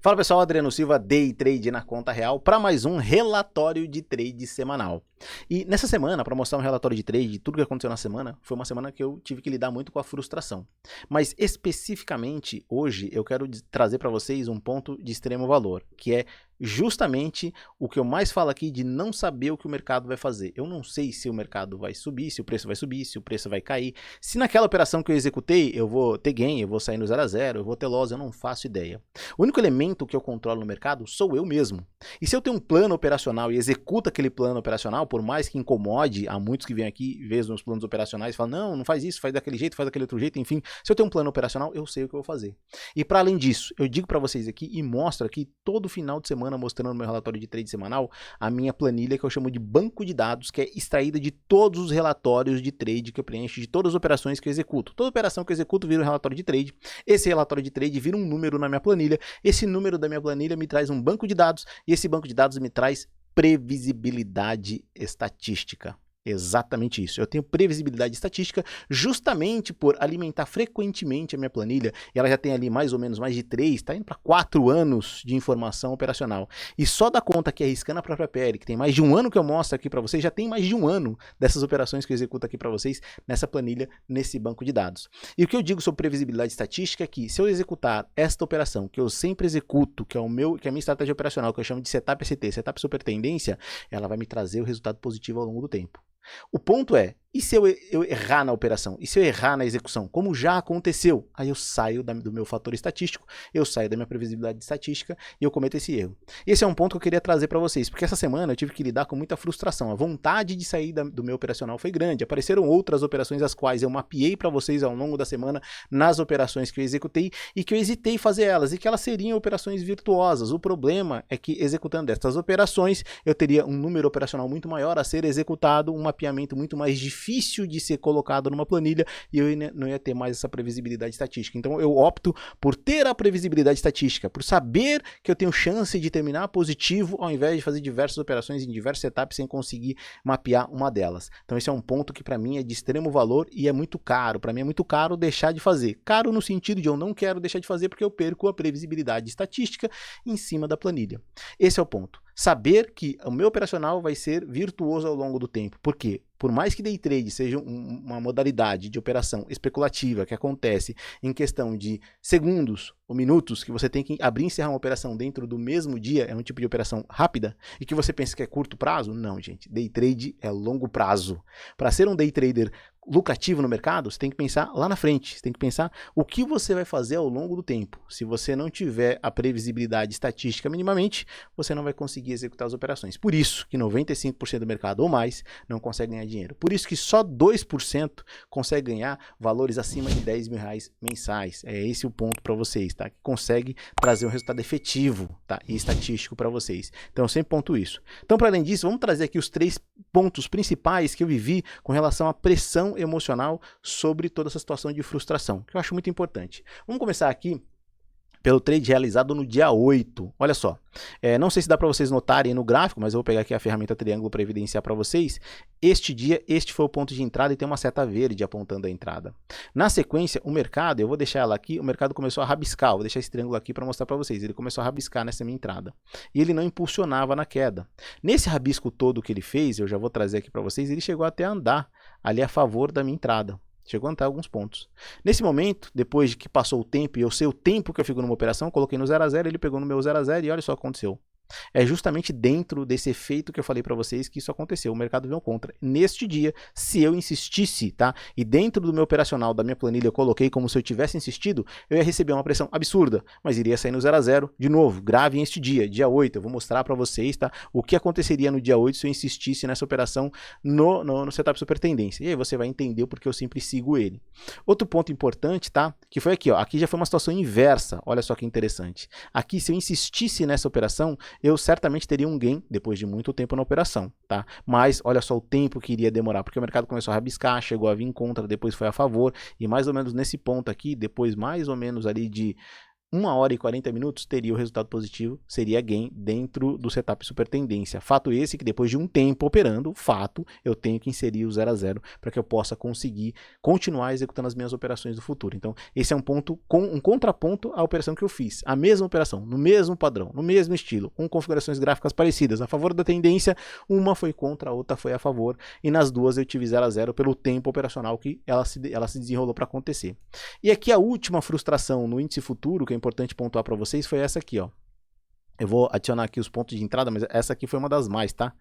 Fala pessoal, Adriano Silva, Day Trade na conta real para mais um relatório de trade semanal. E nessa semana, para mostrar um relatório de trade, tudo que aconteceu na semana, foi uma semana que eu tive que lidar muito com a frustração. Mas especificamente hoje eu quero trazer para vocês um ponto de extremo valor, que é justamente o que eu mais falo aqui de não saber o que o mercado vai fazer. Eu não sei se o mercado vai subir, se o preço vai subir, se o preço vai cair. Se naquela operação que eu executei eu vou ter gain, eu vou sair no 0 a 0, eu vou ter loss, eu não faço ideia. O único elemento que eu controlo no mercado sou eu mesmo. E se eu tenho um plano operacional e executo aquele plano operacional, por mais que incomode a muitos que vêm aqui, vê os meus planos operacionais e falam, não faz isso, faz daquele jeito, faz daquele outro jeito, enfim. Se eu tenho um plano operacional, eu sei o que eu vou fazer. E para além disso, eu digo para vocês aqui e mostro aqui todo final de semana, mostrando no meu relatório de trade semanal, a minha planilha que eu chamo de banco de dados, que é extraída de todos os relatórios de trade que eu preencho, de todas as operações que eu executo. Toda operação que eu executo vira um relatório de trade. Esse relatório de trade vira um número na minha planilha. Esse número da minha planilha me traz um banco de dados e esse banco de dados me traz previsibilidade estatística. Exatamente isso. Eu tenho previsibilidade estatística justamente por alimentar frequentemente a minha planilha. E ela já tem ali mais ou menos mais de 3, está indo para 4 anos de informação operacional. E só da conta que arriscando a própria pele, que tem mais de um ano que eu mostro aqui para vocês, já tem mais de um ano dessas operações que eu executo aqui para vocês nessa planilha, nesse banco de dados. E o que eu digo sobre previsibilidade estatística é que se eu executar esta operação, que eu sempre executo, que é a minha estratégia operacional, que eu chamo de Setup ST, Setup Super Tendência, ela vai me trazer o resultado positivo ao longo do tempo. O ponto é, e se eu errar na operação? E se eu errar na execução? Como já aconteceu? Aí eu saio do meu fator estatístico, eu saio da minha previsibilidade estatística e eu cometo esse erro. Esse é um ponto que eu queria trazer para vocês, porque essa semana eu tive que lidar com muita frustração. A vontade de sair do meu operacional foi grande. Apareceram outras operações as quais eu mapeei para vocês ao longo da semana nas operações que eu executei e que eu hesitei em fazer elas e que elas seriam operações virtuosas. O problema é que executando essas operações eu teria um número operacional muito maior a ser executado, um mapeamento muito mais difícil de ser colocado numa planilha e eu não ia ter mais essa previsibilidade estatística. Então eu opto por ter a previsibilidade estatística, por saber que eu tenho chance de terminar positivo ao invés de fazer diversas operações em diversos setups sem conseguir mapear uma delas. Então esse é um ponto que para mim é de extremo valor e é muito caro. Para mim é muito caro deixar de fazer. Caro no sentido de eu não quero deixar de fazer porque eu perco a previsibilidade estatística em cima da planilha. Esse é o ponto. Saber que o meu operacional vai ser virtuoso ao longo do tempo. Por quê? Por mais que day trade seja uma modalidade de operação especulativa que acontece em questão de segundos ou minutos, que você tem que abrir e encerrar uma operação dentro do mesmo dia, é um tipo de operação rápida, e que você pensa que é curto prazo, não, gente. Day trade é longo prazo. Para ser um day trader lucrativo no mercado, você tem que pensar lá na frente, você tem que pensar o que você vai fazer ao longo do tempo. Se você não tiver a previsibilidade estatística minimamente, você não vai conseguir executar as operações. Por isso que 95% do mercado ou mais não consegue ganhar dinheiro. Por isso que só 2% consegue ganhar valores acima de 10 mil reais mensais. É esse o ponto para vocês, tá? Que consegue trazer um resultado efetivo, tá? E estatístico para vocês. Então eu sempre ponto isso. Então, para além disso, vamos trazer aqui os 3 pontos principais que eu vivi com relação à pressão emocional sobre toda essa situação de frustração, que eu acho muito importante. Vamos começar aqui pelo trade realizado no dia 8. Olha só, não sei se dá para vocês notarem no gráfico, mas eu vou pegar aqui a ferramenta triângulo para evidenciar para vocês. Este dia, este foi o ponto de entrada e tem uma seta verde apontando a entrada. Na sequência, o mercado, eu vou deixar ela aqui, o mercado começou a rabiscar, vou deixar esse triângulo aqui para mostrar para vocês. Ele começou a rabiscar nessa minha entrada e ele não impulsionava na queda. Nesse rabisco todo que ele fez, eu já vou trazer aqui para vocês, ele chegou até a andar ali a favor da minha entrada. Chegou a entrar alguns pontos. Nesse momento, depois de que passou o tempo e eu sei o tempo que eu fico numa operação, coloquei no 0 a 0, ele pegou no meu 0 a 0 e olha só o que aconteceu. É justamente dentro desse efeito que eu falei para vocês que isso aconteceu. O mercado veio contra. Neste dia, se eu insistisse, tá? E dentro do meu operacional, da minha planilha, eu coloquei como se eu tivesse insistido, eu ia receber uma pressão absurda, mas iria sair no 0 a 0 de novo. Gravem este dia 8. Eu vou mostrar para vocês, tá? O que aconteceria no dia 8 se eu insistisse nessa operação no Setup Super Tendência. E aí você vai entender o porquê eu sempre sigo ele. Outro ponto importante, tá? Que foi aqui, ó. Aqui já foi uma situação inversa. Olha só que interessante. Aqui, se eu insistisse nessa operação, eu certamente teria um gain depois de muito tempo na operação, tá? Mas olha só o tempo que iria demorar, porque o mercado começou a rabiscar, chegou a vir contra, depois foi a favor, e mais ou menos nesse ponto aqui, depois mais ou menos ali de 1 hora e 40 minutos teria o resultado positivo, seria gain dentro do setup super tendência. Fato esse que depois de um tempo operando, eu tenho que inserir o 0 a 0 para que eu possa conseguir continuar executando as minhas operações do futuro. Então esse é um ponto, um contraponto à operação que eu fiz. A mesma operação, no mesmo padrão, no mesmo estilo, com configurações gráficas parecidas. A favor da tendência, uma foi contra, a outra foi a favor. E nas duas eu tive 0 a 0 pelo tempo operacional que ela se desenrolou para acontecer. E aqui a última frustração no índice futuro, que é importante pontuar para vocês, foi essa aqui, ó. Eu vou adicionar aqui os pontos de entrada, mas essa aqui foi uma das mais, tá?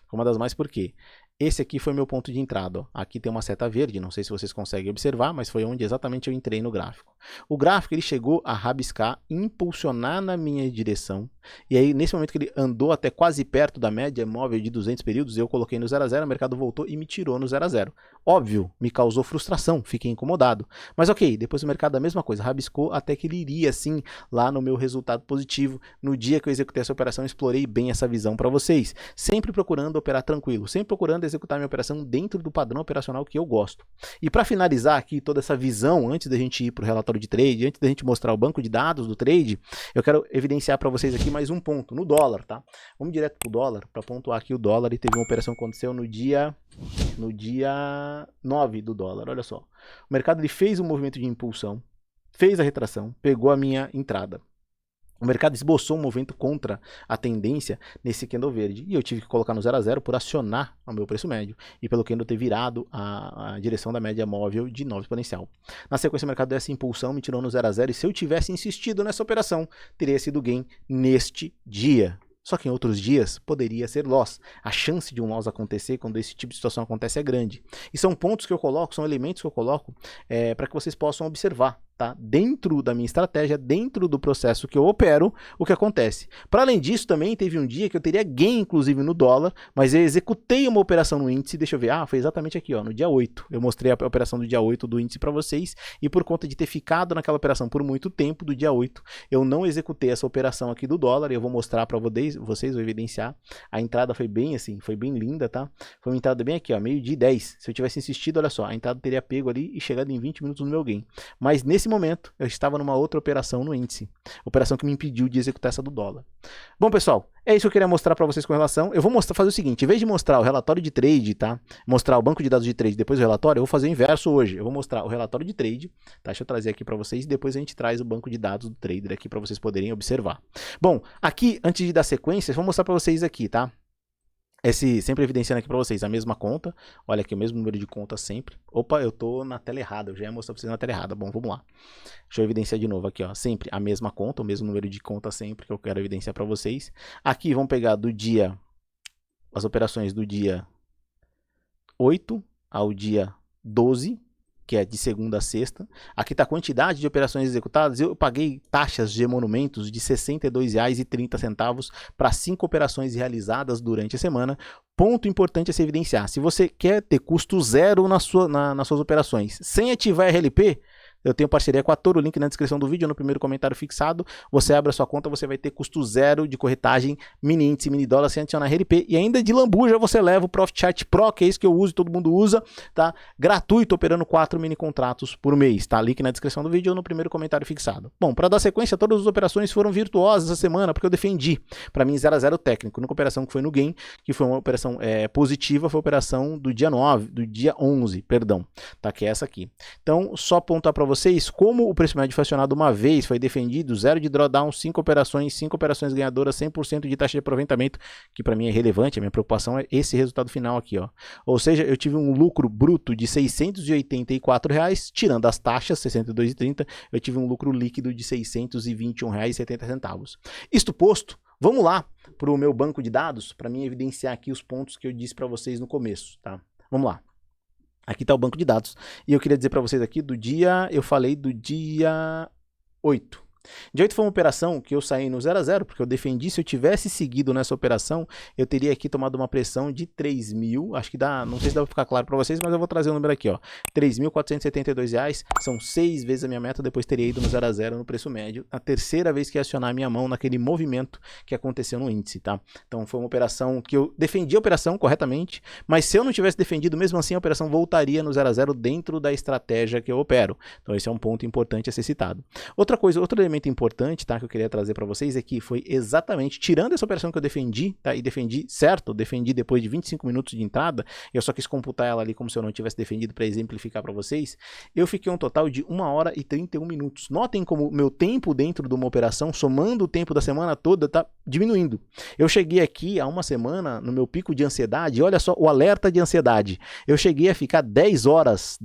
Foi uma das mais por quê? Esse aqui foi meu ponto de entrada, ó. Aqui tem uma seta verde, não sei se vocês conseguem observar, mas foi onde exatamente eu entrei no gráfico. O gráfico ele chegou a rabiscar, impulsionar na minha direção, e aí nesse momento que ele andou até quase perto da média móvel de 200 períodos, eu coloquei no 0 a 0, o mercado voltou e me tirou no 0 a 0. Óbvio, me causou frustração, fiquei incomodado. Mas ok, depois o mercado a mesma coisa, rabiscou até que ele iria assim lá no meu resultado positivo. No dia que eu executei essa operação, eu explorei bem essa visão para vocês, sempre procurando operar tranquilo, sempre procurando executar minha operação dentro do padrão operacional que eu gosto. E para finalizar aqui toda essa visão, antes da gente ir para o relatório de trade, antes da gente mostrar o banco de dados do trade, eu quero evidenciar para vocês aqui mais um ponto, no dólar, tá? Vamos direto para o dólar, para pontuar aqui o dólar, e teve uma operação que aconteceu no dia 9 do dólar, olha só. O mercado ele fez um movimento de impulsão, fez a retração, pegou a minha entrada. O mercado esboçou um movimento contra a tendência nesse candle verde, e eu tive que colocar no 0 a 0 por acionar o meu preço médio, e pelo candle ter virado a direção da média móvel de nova exponencial. Na sequência o mercado deu essa impulsão, me tirou no 0 a 0, e se eu tivesse insistido nessa operação, teria sido gain neste dia. Só que em outros dias poderia ser loss. A chance de um loss acontecer quando esse tipo de situação acontece é grande. E são pontos que eu coloco, são elementos que eu coloco para que vocês possam observar, tá? Dentro da minha estratégia, dentro do processo que eu opero, o que acontece. Para além disso, também teve um dia que eu teria gain, inclusive, no dólar, mas eu executei uma operação no índice, deixa eu ver, foi exatamente aqui, ó, no dia 8. Eu mostrei a operação do dia 8 do índice para vocês, e por conta de ter ficado naquela operação por muito tempo, do dia 8, eu não executei essa operação aqui do dólar, e eu vou mostrar para vocês, vou evidenciar. A entrada foi bem assim, foi bem linda, tá? Foi uma entrada bem aqui, ó, meio de 10. Se eu tivesse insistido, olha só, a entrada teria pego ali e chegado em 20 minutos no meu gain. Mas nesse momento, eu estava numa outra operação no índice. Operação que me impediu de executar essa do dólar. Bom, pessoal, é isso que eu queria mostrar para vocês com relação. Eu vou fazer o seguinte, em vez de mostrar o relatório de trade, tá? Mostrar o banco de dados de trade, depois o relatório, eu vou fazer o inverso hoje. Eu vou mostrar o relatório de trade, tá? Deixa eu trazer aqui para vocês, e depois a gente traz o banco de dados do trader aqui para vocês poderem observar. Bom, aqui, antes de dar sequência, eu vou mostrar para vocês aqui, tá? Sempre evidenciando aqui para vocês a mesma conta. Olha aqui, o mesmo número de conta sempre. Opa, eu tô na tela errada, eu já ia mostrar para vocês na tela errada. Bom, vamos lá. Deixa eu evidenciar de novo aqui, ó. Sempre a mesma conta, o mesmo número de conta sempre que eu quero evidenciar para vocês. Aqui vamos pegar do dia, as operações do dia 8 ao dia 12, que é de segunda a sexta. Aqui está a quantidade de operações executadas. Eu paguei taxas de emolumentos de R$ 62,30 para 5 operações realizadas durante a semana. Ponto importante a se evidenciar. Se você quer ter custo zero nas suas operações, sem ativar RLP, eu tenho parceria com a Toro, link na descrição do vídeo, no primeiro comentário fixado. Você abre a sua conta, você vai ter custo zero de corretagem, mini índice, mini dólar, sem adicionar RLP. E ainda de lambuja você leva o Profit Chart Pro, que é esse que eu uso e todo mundo usa, tá? Gratuito, operando 4 mini contratos por mês, tá? Link na descrição do vídeo ou no primeiro comentário fixado. Bom, para dar sequência, todas as operações foram virtuosas essa semana, porque eu defendi. Para mim, 0 a 0 técnico. A única operação que foi no gain, que foi uma operação positiva, foi a operação do dia 11, perdão, tá? Que é essa aqui. Então, só apontar para vocês como o preço médio foi acionado uma vez, foi defendido, 0 de drawdown, 5 operações ganhadoras, 100% de taxa de aproveitamento, que para mim é relevante, a minha preocupação é esse resultado final aqui, ó. Ou seja, eu tive um lucro bruto de R$ 684, tirando as taxas, R$ 62,30, eu tive um lucro líquido de R$ 621,70. Isto posto, vamos lá para o meu banco de dados, para mim evidenciar aqui os pontos que eu disse para vocês no começo, tá? Vamos lá. Aqui está o banco de dados. E eu queria dizer para vocês aqui eu falei do dia 8. Dia 8 foi uma operação que eu saí no 0 a 0, porque eu defendi, se eu tivesse seguido nessa operação, eu teria aqui tomado uma pressão de 3.000, acho que dá, não sei se dá para ficar claro para vocês, mas eu vou trazer o número aqui, ó, R$ 3.472, são 6 vezes a minha meta, depois teria ido no 0 a 0 no preço médio, a terceira vez que ia acionar a minha mão naquele movimento que aconteceu no índice, tá? Então foi uma operação que eu defendi a operação corretamente, mas se eu não tivesse defendido, mesmo assim a operação voltaria no 0 a 0 dentro da estratégia que eu opero. Então esse é um ponto importante a ser citado. Outra coisa, outro elemento elemento importante, tá, que eu queria trazer para vocês é que foi exatamente, tirando essa operação que eu defendi, tá, e defendi certo, defendi depois de 25 minutos de entrada, eu só quis computar ela ali como se eu não tivesse defendido para exemplificar para vocês, eu fiquei um total de 1 hora e 31 minutos. Notem como meu tempo dentro de uma operação, somando o tempo da semana toda, tá diminuindo. Eu cheguei aqui há uma semana no meu pico de ansiedade, e olha só o alerta de ansiedade, eu cheguei a ficar 10 horas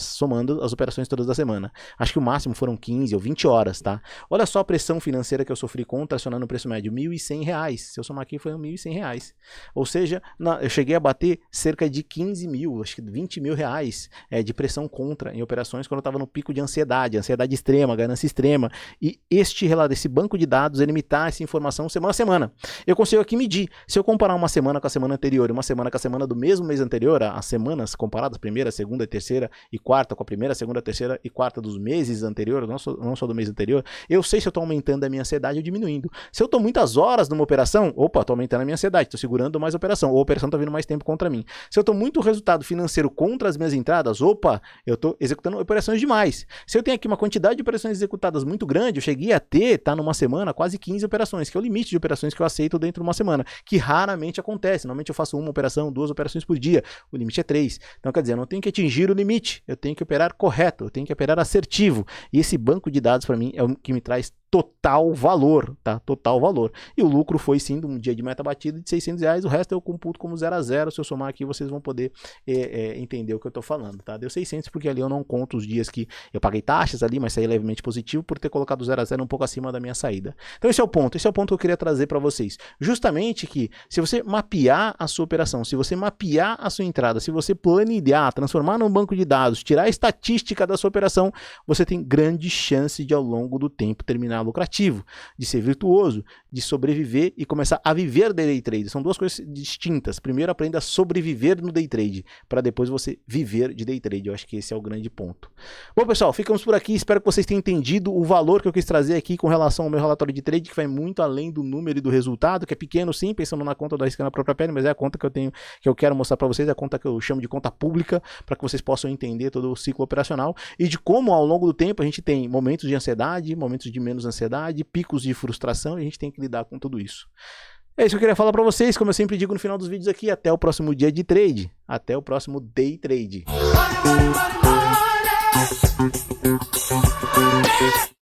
somando as operações todas da semana. Acho que o máximo foram 15 ou 20 horas, tá? Olha só a pressão financeira que eu sofri contra acionando o preço médio, R$ 1.100. Se eu somar aqui, foi R$ 1.100. Ou seja, eu cheguei a bater cerca de 15 mil, acho que 20 mil reais de pressão contra em operações quando eu estava no pico de ansiedade extrema, ganância extrema. E esse banco de dados, ele me dá essa informação semana a semana. Eu consigo aqui medir. Se eu comparar uma semana com a semana anterior e uma semana com a semana do mesmo mês anterior, as semanas comparadas, primeira, segunda, terceira e quarta, com a primeira, segunda, terceira e quarta dos meses anteriores, não só do mês anterior, eu sei se eu estou aumentando a minha ansiedade ou diminuindo. Se eu estou muitas horas numa operação, opa, estou aumentando a minha ansiedade, estou segurando mais a operação, ou a operação está vindo mais tempo contra mim. Se eu estou muito resultado financeiro contra as minhas entradas, opa, eu estou executando operações demais. Se eu tenho aqui uma quantidade de operações executadas muito grande, eu cheguei a ter, tá, numa semana, quase 15 operações, que é o limite de operações que eu aceito dentro de uma semana, que raramente acontece. Normalmente eu faço uma operação, 2 operações por dia, o limite é 3. Então, quer dizer, eu não tenho que atingir o limite, eu tenho que operar correto, eu tenho que operar assertivo. E esse banco de dados, para mim, é o que me traz total valor, tá? Total valor. E o lucro foi sim de um dia de meta batida de R$600, o resto eu computo como 0 a 0. Se eu somar aqui, vocês vão poder entender o que eu tô falando, tá? Deu 600 porque ali eu não conto os dias que eu paguei taxas ali, mas saí levemente positivo por ter colocado 0 a 0 um pouco acima da minha saída. Então esse é o ponto que eu queria trazer para vocês. Justamente que se você mapear a sua operação, se você mapear a sua entrada, se você planilhar, transformar num banco de dados, tirar a estatística da sua operação, você tem grande chance de ao longo do tempo terminar lucrativo, de ser virtuoso, de sobreviver e começar a viver da day trade. São duas coisas distintas. Primeiro, aprenda a sobreviver no day trade, para depois você viver de day trade. Eu acho que esse é o grande ponto. Bom, pessoal, ficamos por aqui. Espero que vocês tenham entendido o valor que eu quis trazer aqui com relação ao meu relatório de trade, que vai muito além do número e do resultado, que é pequeno sim, pensando na conta do Arriscando na Própria Pele, mas é a conta que eu tenho, que eu quero mostrar para vocês, é a conta que eu chamo de conta pública, para que vocês possam entender todo o ciclo operacional e de como ao longo do tempo a gente tem momentos de ansiedade, momentos de menos ansiedade, picos de frustração, e a gente tem que lidar com tudo isso. É isso que eu queria falar para vocês, como eu sempre digo no final dos vídeos aqui, até o próximo dia de trade, até o próximo day trade.